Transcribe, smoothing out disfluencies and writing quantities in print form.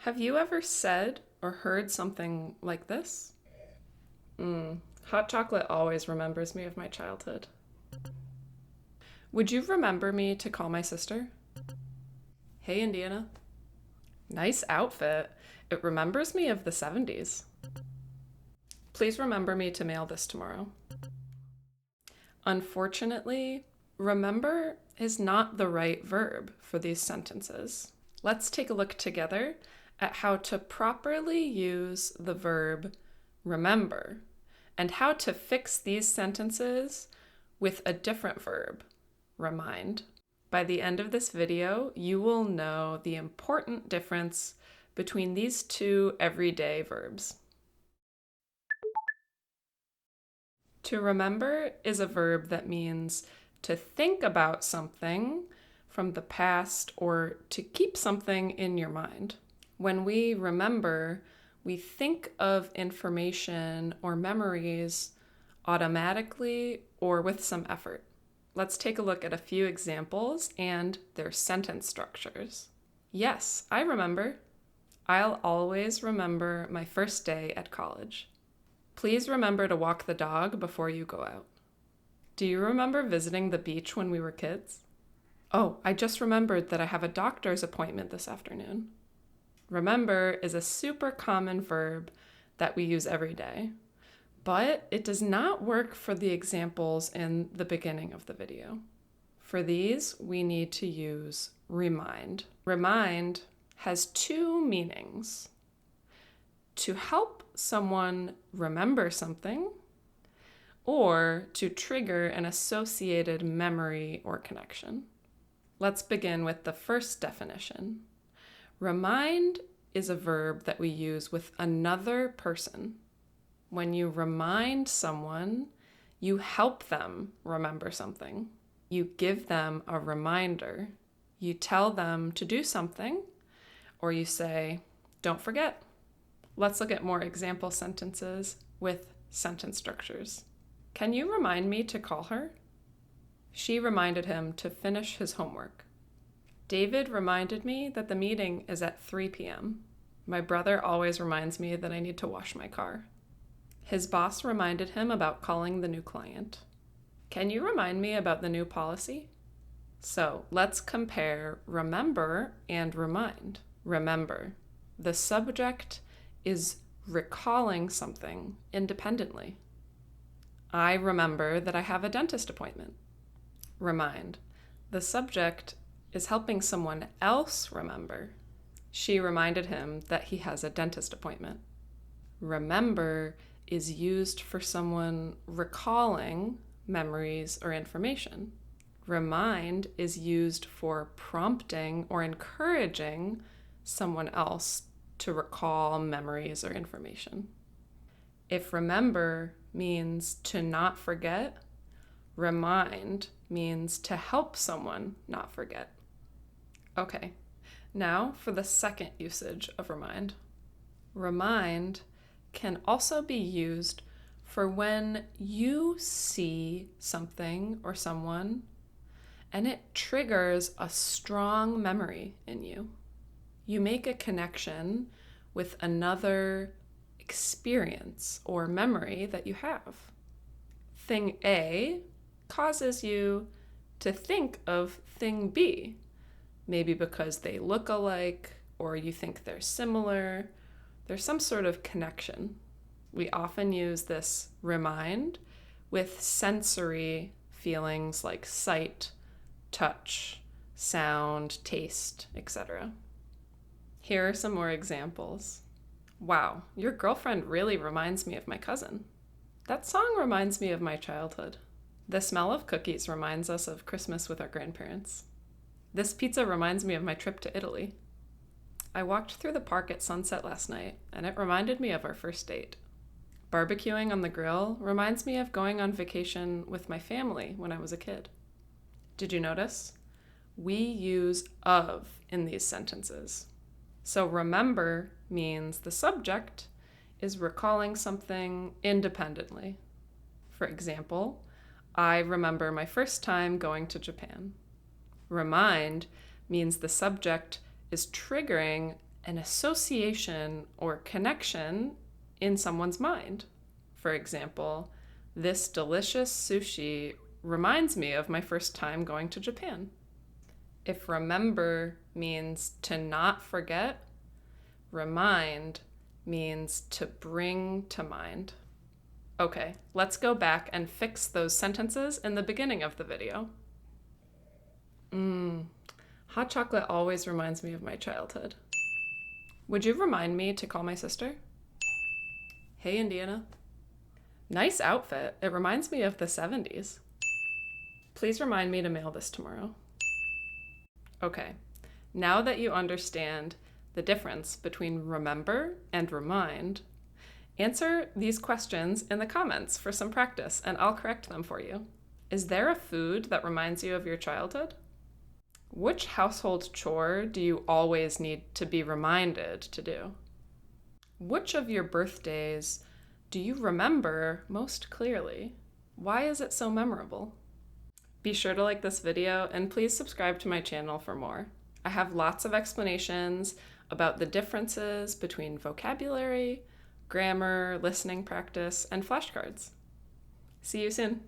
Have you ever said or heard something like this? Hot chocolate always remembers me of my childhood. Would you remember me to call my sister? Hey, Indiana. Nice outfit. It remembers me of the 70s. Please remember me to mail this tomorrow. Unfortunately, remember is not the right verb for these sentences. Let's take a look together at how to properly use the verb remember and how to fix these sentences with a different verb, remind. By the end of this video, you will know the important difference between these two everyday verbs. To remember is a verb that means to think about something from the past or to keep something in your mind. When we remember, we think of information or memories automatically or with some effort. Let's take a look at a few examples and their sentence structures. Yes, I remember. I'll always remember my first day at college. Please remember to walk the dog before you go out. Do you remember visiting the beach when we were kids? Oh, I just remembered that I have a doctor's appointment this afternoon. Remember is a super common verb that we use every day, but it does not work for the examples in the beginning of the video. For these, we need to use remind. Remind has two meanings: to help someone remember something, or to trigger an associated memory or connection. Let's begin with the first definition. Remind is a verb that we use with another person. When you remind someone, you help them remember something. You give them a reminder. You tell them to do something, or you say, "Don't forget." Let's look at more example sentences with sentence structures. Can you remind me to call her? She reminded him to finish his homework. David reminded me that the meeting is at 3 p.m. My brother always reminds me that I need to wash my car. His boss reminded him about calling the new client. Can you remind me about the new policy? So let's compare remember and remind. Remember, the subject is recalling something independently. I remember that I have a dentist appointment. Remind, the subject is helping someone else remember. She reminded him that he has a dentist appointment. Remember is used for someone recalling memories or information. Remind is used for prompting or encouraging someone else to recall memories or information. If remember means to not forget, remind means to help someone not forget. Okay, now for the second usage of remind. Remind can also be used for when you see something or someone and it triggers a strong memory in you. You make a connection with another experience or memory that you have. Thing A causes you to think of thing B, maybe because they look alike or you think they're similar. There's some sort of connection. We often use this remind with sensory feelings like sight, touch, sound, taste, etc. Here are some more examples. Wow, your girlfriend really reminds me of my cousin. That song reminds me of my childhood. The smell of cookies reminds us of Christmas with our grandparents. This pizza reminds me of my trip to Italy. I walked through the park at sunset last night, and it reminded me of our first date. Barbecuing on the grill reminds me of going on vacation with my family when I was a kid. Did you notice? We use of in these sentences. So remember means the subject is recalling something independently. For example, I remember my first time going to Japan. Remind means the subject is triggering an association or connection in someone's mind. For example, this delicious sushi reminds me of my first time going to Japan. If remember means to not forget, remind means to bring to mind. Okay, let's go back and fix those sentences in the beginning of the video. Hot chocolate always reminds me of my childhood. Would you remind me to call my sister? Hey, Indiana. Nice outfit. It reminds me of the 70s. Please remind me to mail this tomorrow. Okay, now that you understand the difference between remember and remind, answer these questions in the comments for some practice, and I'll correct them for you. Is there a food that reminds you of your childhood? Which household chore do you always need to be reminded to do? Which of your birthdays do you remember most clearly? Why is it so memorable? Be sure to like this video and please subscribe to my channel for more. I have lots of explanations about the differences between vocabulary, grammar, listening practice, and flashcards. See you soon.